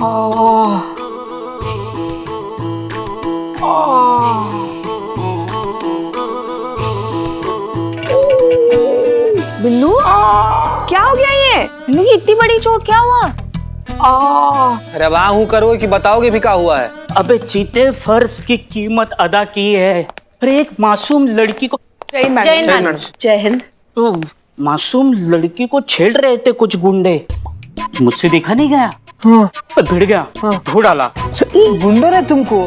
बिल्लू क्या हो गया ये? बिल्लू की इतनी बड़ी चोट, क्या हुआ? अरे वाह हूँ करो कि बताओगे भी क्या हुआ है? अबे चीते, फर्ज की कीमत अदा की है। अरे एक मासूम लड़की को जय मैडम। जय हिंद। तो मासूम लड़की को छेड़ रहे थे कुछ गुंडे, मुझसे देखा नहीं गया। हाँ। भिड़ गया। हाँ। धो डाला। गुंडों ने तुमको?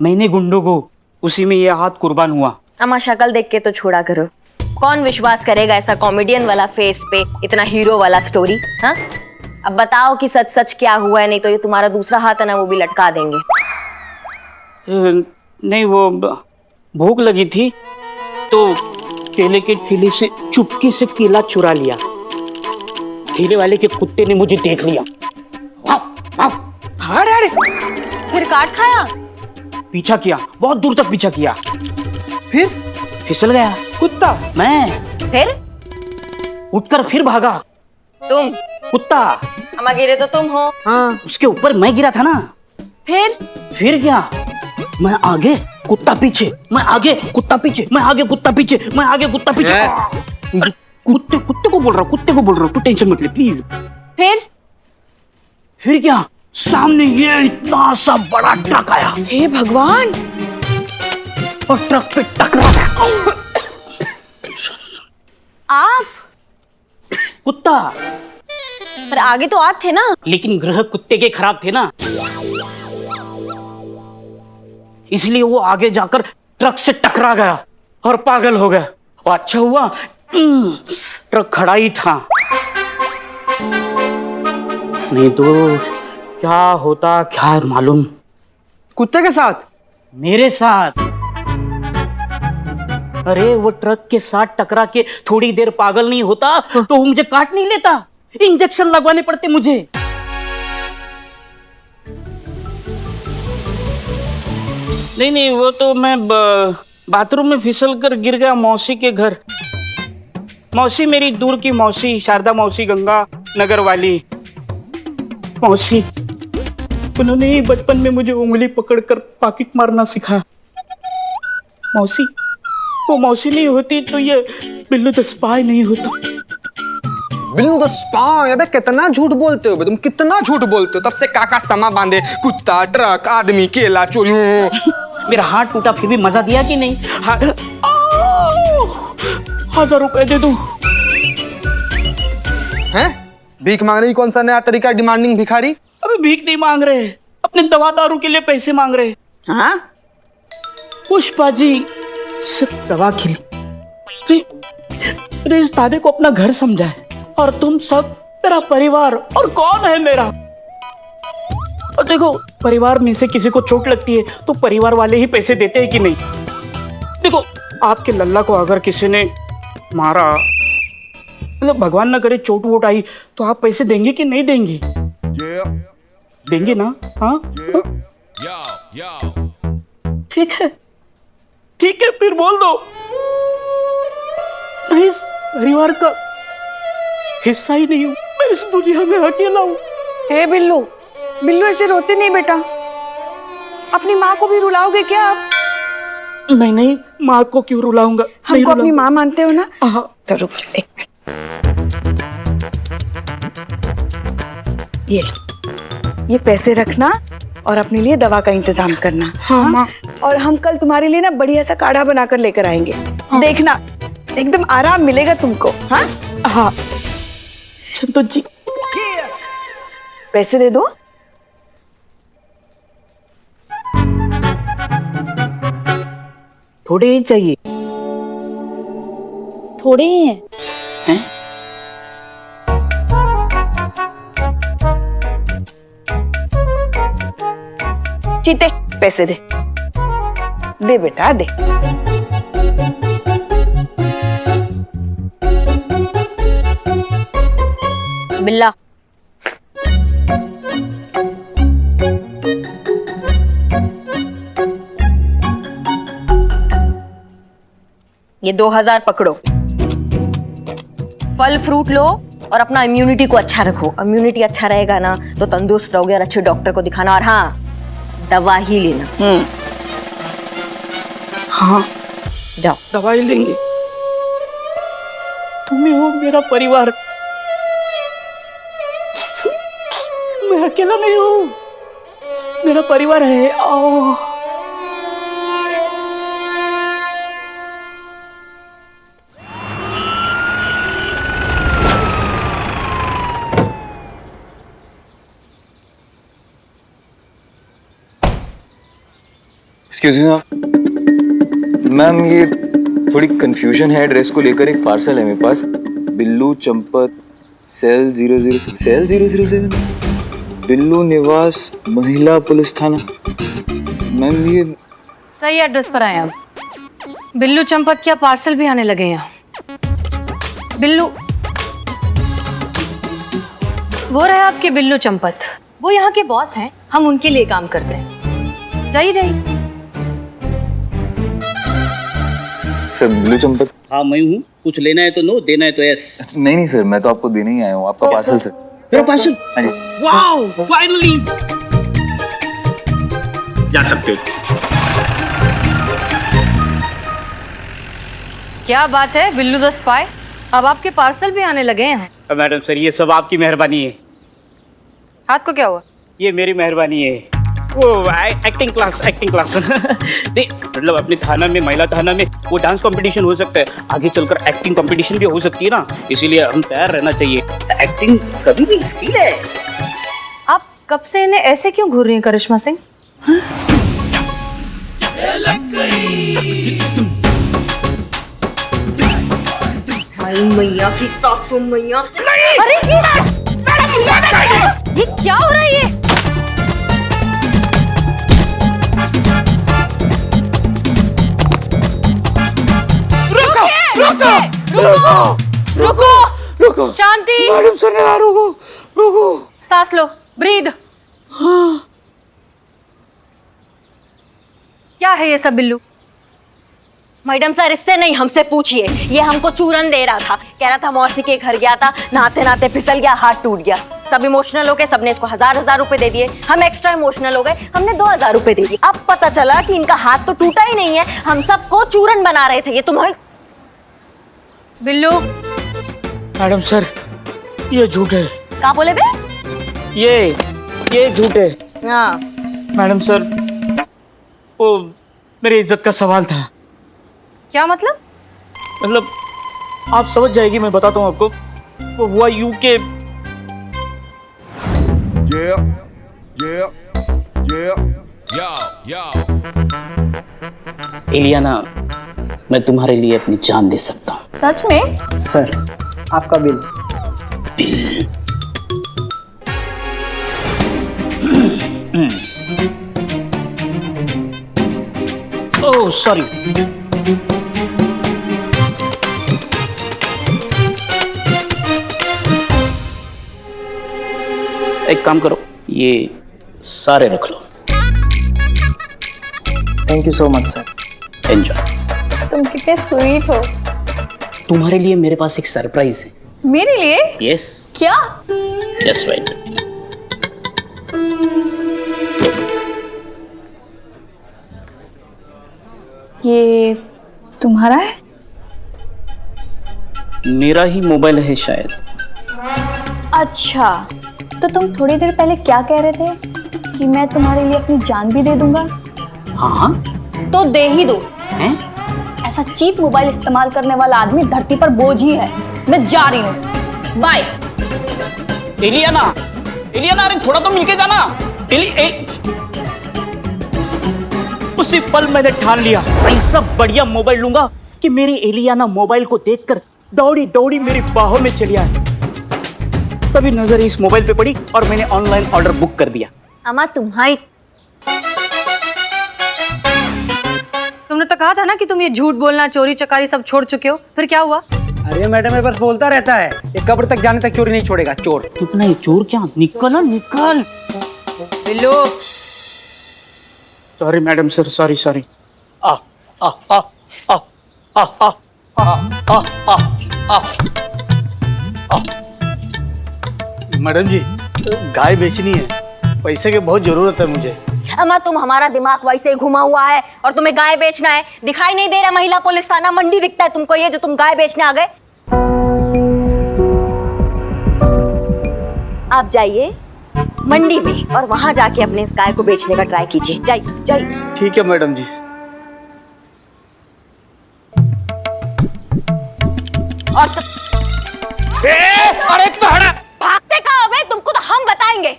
मैंने गुंडों को, उसी में ये हाथ कुर्बान हुआ। अम्मा शक्ल देख के तो छोड़ा करो, कौन विश्वास करेगा ऐसा कॉमेडियन वाला फेस पे इतना हीरो वाला स्टोरी। हाँ, अब बताओ कि सच सच क्या हुआ है, नहीं तो ये तुम्हारा दूसरा हाथ है ना, वो भी लटका देंगे। नहीं, वो भूख लगी थी तो केले के ठेले से चुपके से केला चुरा लिया। ठेले वाले के कुत्ते ने मुझे देख लिया। अरे फिर काट खाया? पीछा किया, बहुत दूर तक पीछा किया, फिर फिसल गया कुत्ता। मैं फिर उठकर फिर भागा। तुम? कुत्ता। अम्मा गिरे तो तुम हो। हाँ। उसके ऊपर मैं गिरा था ना। फिर क्या? मैं आगे कुत्ता पीछे, मैं आगे कुत्ता पीछे, मैं आगे कुत्ता पीछे, मैं आगे कुत्ता पीछे। कुत्ते को बोल रहा हूँ, कुत्ते को बोल रहा हूँ, तू टेंशन मत ले प्लीज। फिर क्या? सामने ये इतना सा बड़ा ट्रक आया। हे भगवान! और ट्रक पे टकरा गया। आप? कुत्ता। पर आगे तो आप थे ना। लेकिन ग्रह कुत्ते के खराब थे ना, इसलिए वो आगे जाकर ट्रक से टकरा गया और पागल हो गया। और अच्छा हुआ ट्रक खड़ा ही था, नहीं तो क्या होता क्या मालूम। कुत्ते के साथ? मेरे साथ। अरे वो ट्रक के साथ टकरा के थोड़ी देर पागल नहीं होता तो वो मुझे काट नहीं लेता, इंजेक्शन लगवाने पड़ते मुझे। नहीं, वो तो मैं बाथरूम में फिसल कर गिर गया मौसी के घर। मौसी मेरी दूर की मौसी, शारदा मौसी, गंगा नगर वाली मौसी। उन्होंने ही बचपन में मुझे उंगली पकड़कर पॉकेट मारना सिखाया। मौसी, वो मौसी नहीं होती तो ये बिल्लू द स्पाई नहीं होता। Billu the spy? अबे कितना झूठ बोलते हो तुम, कितना झूठ बोलते हो। तब से काका समा बांधे, कुत्ता, ट्रक, आदमी, केला, चोलू। मेरा हाथ टूटा फिर भी मजा दिया कि नहीं? 1000 रुपए दे दूं? हैं? भीख मांगने की कौन सा नया तरीका? डिमांडिंग भिखारी। अबे भीख नहीं मांग रहे, अपने दवा दारू के लिए पैसे मांग रहे। हाँ? पुष्पा जी सिर्फ दवा के लिए। तो इस दादे को अपना घर समझा है और तुम सब मेरा परिवार। और कौन है मेरा? और देखो, परिवार में से किसी को चोट लगती है तो परिवार वाले ही पैसे देते हैं कि नहीं? देखो, आपके लल्ला को अगर किसी ने मारा, मतलब भगवान ना करे चोट वोट आई, तो आप पैसे देंगे कि नहीं देंगे? देंगे ना? हाँ, ठीक है, ठीक है, फिर बोल दो। मैं इस परिवार का हिस्सा ही नहीं हूं, मैं इस दुनिया में अकेला हूं। हे बिल्लू, बिल्लू ऐसे रोते नहीं बेटा, अपनी माँ को भी रुलाओगे क्या आप? नहीं, माँ को क्यों रुलाऊंगा? हमको अपनी माँ मानते हो ना? हाँ। तो रुक जा एक मिनट। ये लो, ये पैसे रखना और अपने लिए दवा का इंतजाम करना। हाँ माँ। और हम कल तुम्हारे लिए ना बढ़िया सा काढ़ा बनाकर लेकर आएंगे। हाँ। देखना, एकदम आराम मिलेगा तुमको। हाँ हाँ। संतोष जी, पैसे दे दो। थोड़े ही चाहिए। थोड़े ही हैं? हैं? चीते, पैसे दे, दे बेटा दे। बिल्ला, ये 2000 पकड़ो, फल फ्रूट लो और अपना इम्यूनिटी को अच्छा रखो। इम्यूनिटी अच्छा रहेगा ना तो तंदुरुस्त रहोगे और अच्छे डॉक्टर को दिखाना, और हाँ, दवा ही लेना। हाँ, जाओ। दवाई लेंगे। तुम ही हो मेरा परिवार, मैं अकेला नहीं हूँ, मेरा परिवार है। आओ। एक्सक्यूज मी मैम, ये थोड़ी कंफ्यूजन है एड्रेस को लेकर। एक पार्सल है मेरे पास, बिल्लू चंपत सेल 007, बिल्लू निवास महिला पुलिस थाना। मैम ये सही एड्रेस पर आए आप। बिल्लू चंपत क्या पार्सल भी आने लगे यहाँ। बिल्लू, वो रहे आपके बिल्लू चंपत, वो यहाँ के बॉस हैं, हम उनके लिए काम करते हैं। जाइए जाइए। सर बिल्लू चंपत। हाँ मैं हूँ, कुछ लेना है तो नो, देना है तो यस। नहीं सर, मैं तो आपको देने ही आया हूँ, आपका पार्सल सर। मेरा पार्सल? हाँ जी। वाओ, फाइनली जा सकते हो। क्या बात है बिल्लू द स्पाई, अब आपके पार्सल भी आने लगे हैं। मैडम सर, ये सब आपकी मेहरबानी है। हाथ को क्या हुआ? ये मेरी मेहरबानी है। वो एक्टिंग क्लास नहीं, मतलब अपने थाना में, महिला थाना में वो डांस कंपटीशन हो सकता है, आगे चलकर एक्टिंग कंपटीशन भी हो सकती है ना, इसीलिए हम तैयार रहना चाहिए। एक्टिंग कभी भी स्किल है। आप कब से इन्हें ऐसे क्यों घूर रही हैं करिश्मा सिंह? मैया की सासू मैया। अरे ये क्या हो रहा है ये? रुको शांति। मैडम सर, रुको। सांस लो, ब्रीद। क्या है ये सब बिल्लू? मैडम सर, इससे नहीं, हमसे पूछिए। ये हमको चूरन दे रहा था, कह रहा था मौसी के घर गया था, नहाते नहाते फिसल गया, हाथ टूट गया। सब इमोशनल हो गए, सबने इसको हजार रुपए दे दिए। हम एक्स्ट्रा इमोशनल हो गए, हमने 2000 रुपए दे दिए। अब पता चला कि इनका हाथ तो टूटा ही नहीं है, हम सबको चूरन बना रहे थे। ये तुम्हारे बिल्लू। मैडम सर, ये झूठ है। क्या बोले बे? ये झूठ है। हाँ। मैडम सर, वो मेरी इज्जत का सवाल था। क्या मतलब? मतलब आप समझ जाएगी, मैं बताता हूँ आपको। वो हुआ यूं के एलियाना, मैं तुम्हारे लिए अपनी जान दे सकता हूँ। सच में? सर, आपका बिल। Oh sorry. एक काम करो, ये सारे रख लो। Thank you so much sir. Enjoy. तुम कितने स्वीट हो। तुम्हारे लिए मेरे पास एक सरप्राइज है। मेरे लिए? यस। क्या? Yes right. ये तुम्हारा है? मेरा ही मोबाइल है शायद। अच्छा, तो तुम थोड़ी देर पहले क्या कह रहे थे कि मैं तुम्हारे लिए अपनी जान भी दे दूंगा? हाँ। तो दे ही दो। हैं? ऐसा चीप मोबाइल इस्तेमाल करने वाला आदमी धरती पर बोझ ही है। मैं जा रही हूँ, बाय। एलियाना, अरे थोड़ा तो मिलके जाना। उसी पल मैंने ठान लिया, ऐसा बढ़िया मोबाइल लूंगा कि मेरी एलियाना मोबाइल को देखकर दौड़ी दौड़ी मेरी बाहों में चली आए। तभी नजर इस मोबाइल पे पड़ी और मैंने ऑनलाइन ऑर्डर बुक कर दिया। अम्मा तुम्हारी, तुमने तो कहा था ना कि तुम ये झूठ बोलना, चोरी चकारी सब छोड़ चुके हो, फिर क्या हुआ? अरे मैडम, मेरे पास बोलता रहता है, ये कब्र तक जाने तक चोरी नहीं छोड़ेगा, चोर। चुप नहीं, चोर क्या, निकल ना निकल। Billu. Sorry madam sir, sorry. Madam ji, गाय बेचनी है, पैसे की बहुत जरूरत है मुझे। अम्मा तुम हमारा दिमाग वैसे ही घुमा हुआ है और तुम्हें गाय बेचना है। दिखाई नहीं दे रहा महिला पुलिस थाना मंडी दिखता है तुमको ये जो तुम गाय बेचने आ गए। आप जाइए मंडी में और वहां जाके अपने इस गाय को बेचने का ट्राई कीजिए। जाइए जाइए। ठीक है मैडम जी। और अरे तोड़ा भागते कहाँ हो? तुमको तो हम बताएंगे।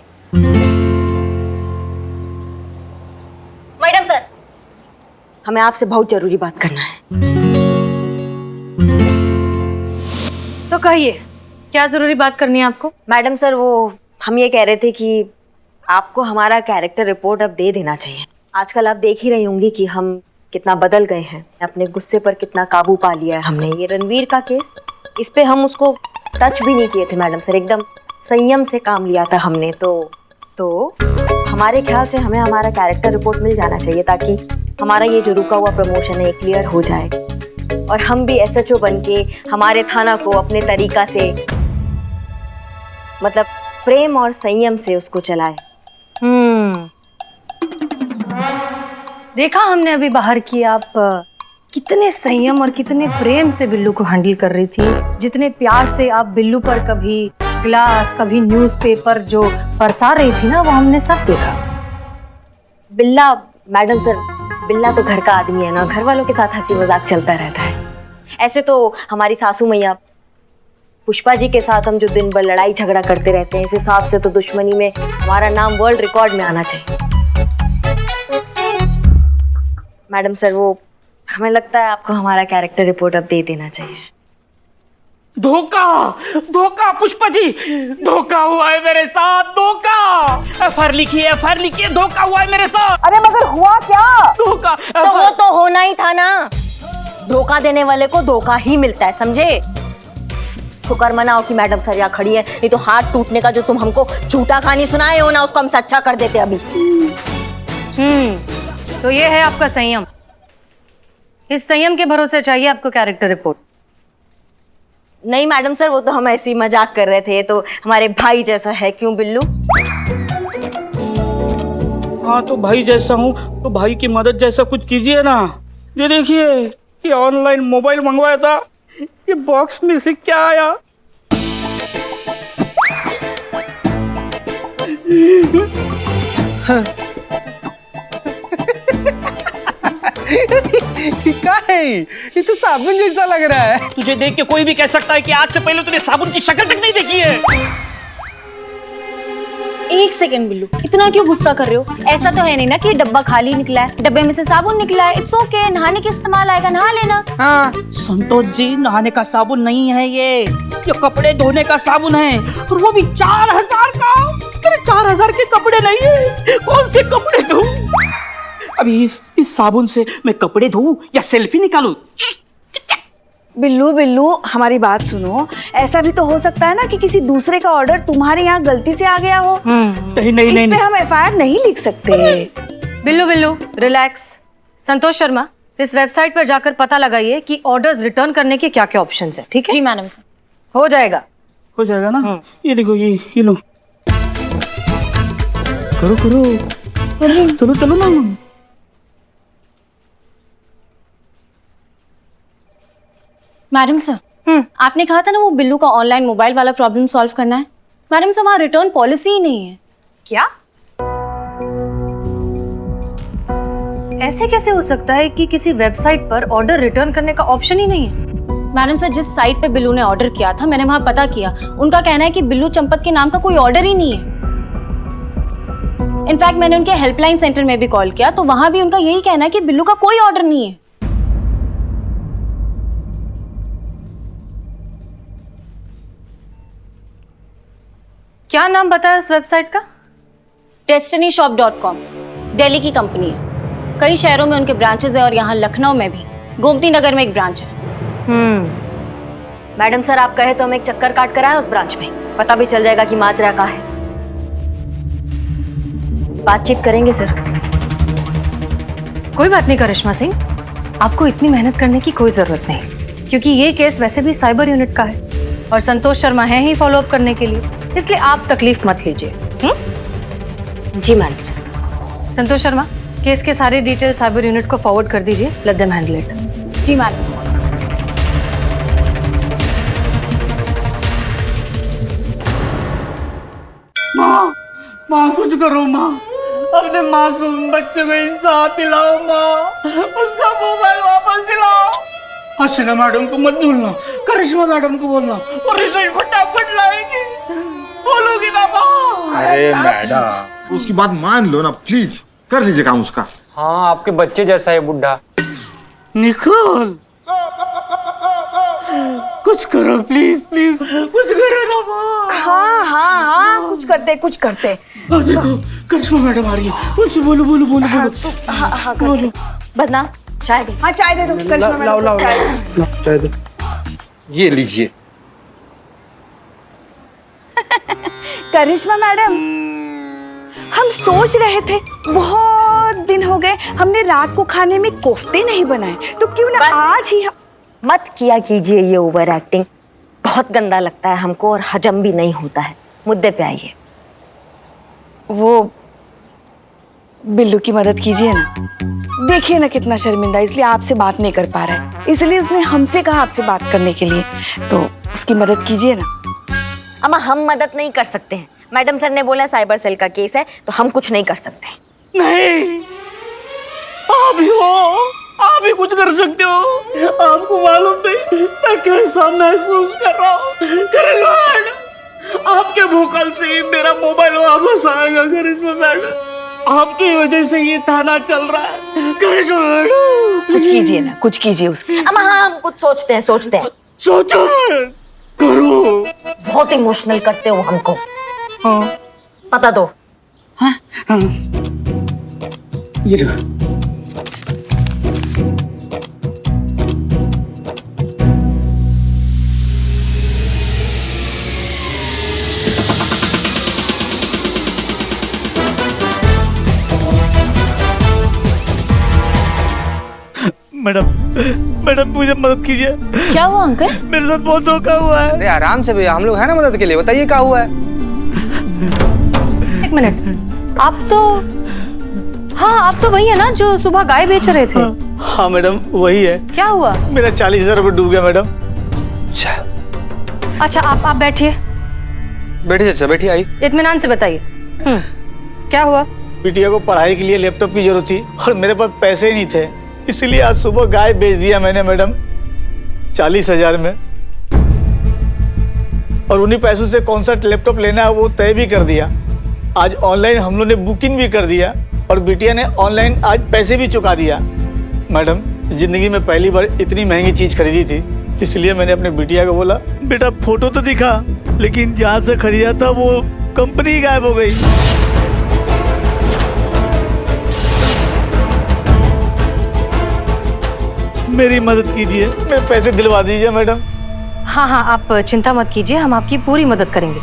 मैडम सर, हमें आपसे बहुत जरूरी बात करना है। तो कहिए, क्या जरूरी बात करनी है आपको? मैडम सर, वो हम ये कह रहे थे कि आपको हमारा कैरेक्टर रिपोर्ट अब दे देना चाहिए। आजकल आप देख ही रही होंगी कि हम कितना बदल गए हैं, अपने गुस्से पर कितना काबू पा लिया है हमने। ये रणवीर का केस, इस पे हम उसको टच भी नहीं किए थे मैडम सर, एकदम संयम से काम लिया था हमने। तो हमारे ख्याल से हमें हमारा कैरेक्टर रिपोर्ट मिल जाना चाहिए ताकि हमारा ये जो रुका हुआ प्रमोशन है क्लियर हो जाए और हम भी SHO बन के हमारे थाना को अपने तरीका से, मतलब प्रेम और संयम से उसको चलाए। देखा हमने अभी बाहर की आप कितने संयम और कितने प्रेम से बिल्लू को हैंडल कर रही थी। जितने प्यार से आप बिल्लू पर कभी ग्लास कभी न्यूज़पेपर जो बरसा रही थी ना, वो हमने सब देखा। बिल्ला, मैडम सर, बिल्ला तो घर का आदमी है ना, घर वालों के साथ हंसी मजाक चलता रहता है। ऐसे तो हमारी सासू मैया पुष्पा जी के साथ हम जो दिन भर लड़ाई झगड़ा करते रहते हैं, इस हिसाब से तो दुश्मनी में हमारा नाम वर्ल्ड रिकॉर्ड में आना चाहिए। मैडम सर, वो हमें लगता है आपको हमारा कैरेक्टर रिपोर्ट अब दे देना चाहिए। धोखा पुष्पा जी, धोखा हुआ है मेरे साथ, धोखा। FIR लिखिए, धोखा हुआ है मेरे साथ। अरे मगर हुआ क्या? धोखा तो वो तो होना ही था ना, धोखा देने वाले को धोखा ही मिलता है, समझे? शुक्र मनाओ कि मैडम सर यहाँ खड़ी है, नहीं तो हाथ टूटने का जो तुम हमको झूठा कहानी सुनाए हो ना, उसको हम सच्चा कर देते अभी। तो ये है आपका संयम। इस संयम के भरोसे चाहिए आपको कैरेक्टर रिपोर्ट? नहीं मैडम सर, वो तो हम ऐसे ही मजाक कर रहे थे, तो हमारे भाई जैसा है, क्यों बिल्लू? हाँ, तो भाई जैसा हूँ तो भाई की मदद जैसा कुछ कीजिए ना। ये देखिए, ये ऑनलाइन मोबाइल मंगवाया था, ये बॉक्स में से क्या आया? क्या है ये? तो साबुन जैसा लग रहा है। तुझे देख के कोई भी कह सकता है कि आज से पहले तूने साबुन की शक्ल तक नहीं देखी है। एक सेकंड बिल्लू, इतना क्यों गुस्सा कर रहे हो? ऐसा तो है नहीं ना कि डब्बा खाली निकला है, डब्बे में से साबुन निकला है। इट्स ओके, नहाने के इस्तेमाल आएगा, नहा लेना। हाँ, संतोष जी, नहाने का साबुन नहीं है ये कपड़े धोने का साबुन है, और वो भी 4000 का। अरे 4000 के कपड़े नहीं है, कौन से कपड़े धोऊं? अभी इस साबुन से मैं कपड़े धोऊं या सेल्फी निकालूं? बिल्लू, हमारी बात सुनो। ऐसा भी तो हो सकता है ना कि किसी दूसरे का ऑर्डर तुम्हारे यहाँ गलती से आ गया हो। नहीं, इस पे हम FIR नहीं लिख सकते। बिल्लू रिलैक्स। संतोष शर्मा, इस वेबसाइट पर जाकर पता लगाइए कि ऑर्डर्स रिटर्न करने के क्या क्या ऑप्शंस हैं, ठीक है? जी मैडम सर। हो जाएगा ना? ये देखो, ये लो, करो चलो ना। मैडम सर, आपने कहा था ना वो बिल्लू का ऑनलाइन मोबाइल वाला प्रॉब्लम सॉल्व करना है। मैडम सर, वहाँ रिटर्न पॉलिसी ही नहीं है। क्या? ऐसे कैसे हो सकता है कि किसी वेबसाइट पर ऑर्डर रिटर्न करने का ऑप्शन ही नहीं है? मैडम सर, जिस साइट पे बिल्लू ने ऑर्डर किया था, मैंने वहाँ पता किया, उनका कहना है कि बिल्लू चंपत के नाम का कोई ऑर्डर ही नहीं है। इनफैक्ट मैंने उनके हेल्पलाइन सेंटर में भी कॉल किया, तो वहाँ भी उनका यही कहना है कि बिल्लू का कोई ऑर्डर नहीं है। क्या नाम बताया उस वेबसाइट का? destinyshop.com, दिल्ली की कंपनी है। कई शहरों में उनके ब्रांचेस है और यहाँ लखनऊ में भी, गोमती नगर में एक ब्रांच है। मैडम सर, आप कहे तो हम एक चक्कर काट कर आए उस ब्रांच में, पता भी चल जाएगा कि माजरा कहाँ है। बातचीत करेंगे सर। कोई बात नहीं करिश्मा सिंह, आपको इतनी मेहनत करने की कोई जरूरत नहीं, क्योंकि ये केस वैसे भी साइबर यूनिट का है और संतोष शर्मा है ही फॉलो अप करने के लिए। इसलिए आप तकलीफ मत लीजिए। जी madam sir. Santosh Sharma, case के सारे डिटेल साइबर यूनिट को फॉरवर्ड कर दीजिए। Let them handle it. जी मैडम सर। माँ कुछ करो माँ, अपने मासूम बच्चे को इंसाफ दिलाओ माँ, उसका मोबाइल वापस दिलाओ। हसीना मैडम को मत भूलना, करिश्मा मैडम को बोलना और रिजल्ट फटाफट लाएगी, बोलोगी ना माँ? अरे मैडम उसकी बात मान लो ना प्लीज, कर लीजिए काम उसका। हाँ आपके बच्चे जैसा है बुढ़ा। निकोल कुछ करो प्लीज प्लीज, कुछ करो ना माँ। हाँ हाँ हाँ, कुछ करते। देखो करिश्मा मैडम आ रही है, उनसे बोलो बोलो बोलो बोलो। हाँ हाँ बोलो। बदनाम चाय दे। हाँ चाय दे दो करिश्मा मैडम को, चाय दो। ये लीजिए। करिश्मा मैडम, हम सोच रहे थे बहुत दिन हो गए हमने रात को खाने में कोफ्ते नहीं बनाए, तो क्यों ना बस। आज ही हम। मत किया कीजिए ये ओवर एक्टिंग, बहुत गंदा लगता है हमको और हजम भी नहीं होता है। मुद्दे पे आइए। वो बिल्लू की मदद कीजिए ना, देखिए ना कितना शर्मिंदा, इसलिए आपसे बात नहीं कर पा रहा है, इसलिए उसने हमसे कहा आपसे बात करने के लिए, तो उसकी मदद कीजिए ना। अम्मा हम मदद नहीं कर सकते हैं, मैडम सर ने बोला साइबर सेल का केस है तो हम कुछ नहीं कर सकते। नहीं, आप ही हो, आप ही कुछ कर सकते हो। आपको मालूम नहीं मैं कैसा महसूस कर रहा हूँ। करिश्मा मैडम, आपके भूकल से ही मेरा मोबाइल वापस आएगा। करिश्मा मैडम, आपकी वजह से ये थाना चल रहा है। करिश्मा मैडम कुछ कीजिए ना, कुछ कीजिए उसकी। अम्मा हाँ हम कुछ सोचते हैं। सोचो मत, करो। बहुत इमोशनल करते हो हमको। हाँ पता दो। हाँ हाँ, ये लो। मैडम मुझे मदद कीजिए। क्या हुआ अंकल? मेरे साथ बहुत धोखा हुआ है। अरे आराम से भैया, हम लोग हैं ना मदद के लिए, बताइए क्या हुआ है। एक मिनट, आप तो वही है ना जो सुबह गाय बेच रहे थे? हाँ मैडम वही है। क्या हुआ? मेरा 40,000 रुपये डूब गया मैडम। अच्छा आप बैठिए, बैठिए चाचा, बैठिए, आई। इत्मीनान से बताइए। क्या हुआ? बिटिया को पढ़ाई के लिए लैपटॉप की जरूरत थी और मेरे पास पैसे ही नहीं थे, इसलिए आज सुबह गाय बेच दिया मैंने मैडम 40,000 में, और उन्हीं पैसों से कौन सा लैपटॉप लेना है वो तय भी कर दिया। आज ऑनलाइन हम लोग ने बुकिंग भी कर दिया और बिटिया ने ऑनलाइन आज पैसे भी चुका दिया। मैडम जिंदगी में पहली बार इतनी महंगी चीज खरीदी थी, इसलिए मैंने अपने बिटिया को बोला बेटा फोटो तो दिखा, लेकिन जहाँ से खरीदा था वो कंपनी गायब हो गई। मेरी मदद कीजिए, मेरे पैसे दिलवा दीजिए मैडम। हाँ आप चिंता मत कीजिए, हम आपकी पूरी मदद करेंगे।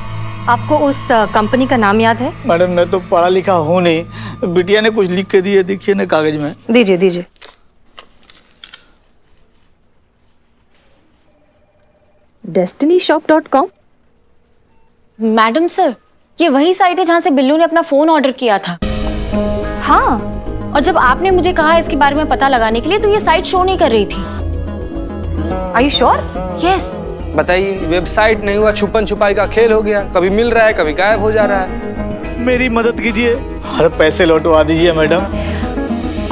आपको उस कंपनी का नाम याद है? मैडम मैं तो पढ़ा लिखा हूँ नहीं, बिटिया ने कुछ लिख के दिए, देखिए ना कागज में। दीजिए। destinyshop.com। मैडम सर, ये वही साइट है जहाँ से बिल्लू ने अपना फोन ऑर्डर किया था। हाँ, और जब आपने मुझे कहा इसके बारे में पता लगाने के लिए तो ये साइट शो नहीं कर रही थी। Are you sure? यस। बताइए, वेबसाइट नहीं हुआ, छुपन छुपाई का खेल हो गया, कभी मिल रहा है कभी गायब हो जा रहा है। मेरी मदद कीजिए और पैसे लौटवा दीजिए मैडम।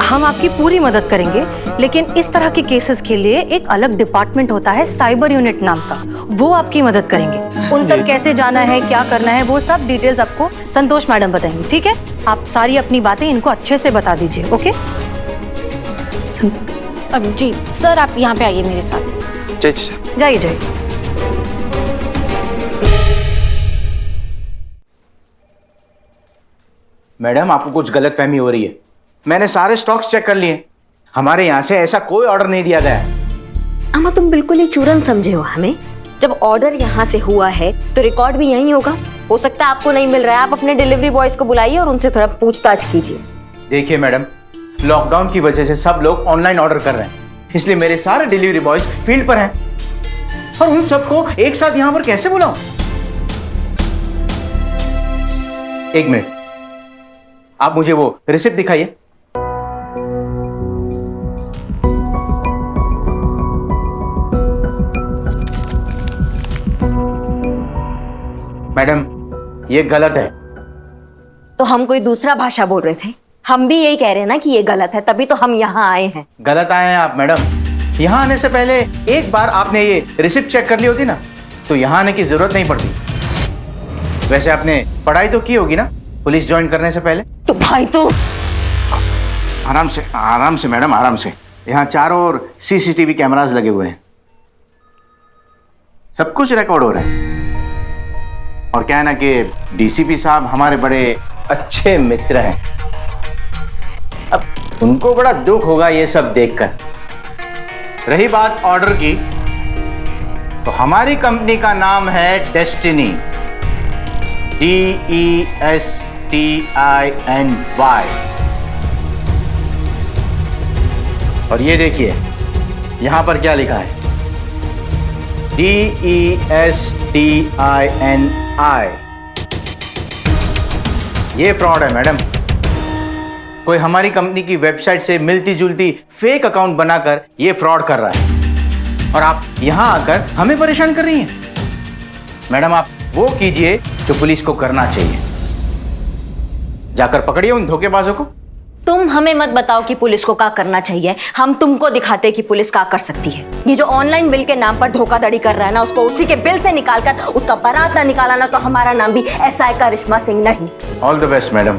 हम आपकी पूरी मदद करेंगे, लेकिन इस तरह के केसेस के लिए एक अलग डिपार्टमेंट होता है साइबर यूनिट नाम का, वो आपकी मदद करेंगे। उन तक कैसे जाना है, क्या करना है, वो सब डिटेल्स आपको संतोष मैडम बताएंगी। ठीक है, आप सारी अपनी बातें इनको अच्छे से बता दीजिए। ओके अब जी सर, आप यहाँ पे आइए मेरे साथ। जाइए। मैडम आपको कुछ गलतफहमी हो रही है। मैंने सारे स्टॉक्स चेक कर लिए, हमारे यहाँ से ऐसा कोई ऑर्डर नहीं दिया गया है। अम्मा तुम बिल्कुल ही चूरन समझे हो हमें। जब ऑर्डर यहाँ से हुआ है तो रिकॉर्ड भी यहीं होगा। हो सकता है आपको नहीं मिल रहा है, आप अपने डिलीवरी बॉयज को बुलाइए और उनसे थोड़ा पूछताछ कीजिए। देखिए मैडम, लॉकडाउन की वजह से सब लोग ऑनलाइन ऑर्डर कर रहे हैं, इसलिए मेरे सारे डिलीवरी बॉयज फील्ड पर हैं और उन सबको एक साथ यहाँ पर कैसे बुलाऊं? एक मिनट, आप मुझे वो रिसिप्ट दिखाइए। मैडम, ये गलत है। तो हम कोई दूसरा भाषा बोल रहे थे, हम भी यही कह रहे हैं ना कि ये गलत है, तभी तो हम यहाँ आए हैं। गलत आए हैं आप मैडम। यहाँ आने से पहले एक बार आपने ये रिसिप्ट चेक कर ली होती ना, तो यहाँ आने की जरूरत नहीं पड़ती। वैसे आपने पढ़ाई तो की होगी ना पुलिस ज्वाइन करने से पहले? तो भाई तो आराम से मैडम, आराम से। यहाँ चारों ओर सीसीटीवी कैमरास लगे हुए हैं, सब कुछ रिकॉर्ड हो रहा है। और क्या है ना कि डीसीपी साहब हमारे बड़े अच्छे मित्र हैं। अब उनको बड़ा दुख होगा ये सब देखकर। रही बात ऑर्डर की, तो हमारी कंपनी का नाम है डेस्टिनी, DESTINY। और ये देखिए यहां पर क्या लिखा है, DESTINI। ये फ्रॉड है मैडम। कोई हमारी कंपनी की वेबसाइट से मिलती जुलती फेक अकाउंट बनाकर ये फ्रॉड कर रहा है, और आप यहां आकर हमें परेशान कर रही हैं। मैडम, आप वो कीजिए जो पुलिस को करना चाहिए, जाकर पकड़िए उन धोखेबाजों को। तुम हमें मत बताओ कि पुलिस को क्या करना चाहिए, हम तुमको दिखाते कि पुलिस क्या कर सकती है। ये जो ऑनलाइन बिल के नाम पर धोखाधड़ी कर रहा है ना, उसको उसी के बिल से निकालकर उसका बारात ना निकाला ना, तो हमारा नाम भी SI करिश्मा सिंह नहीं। All the best madam.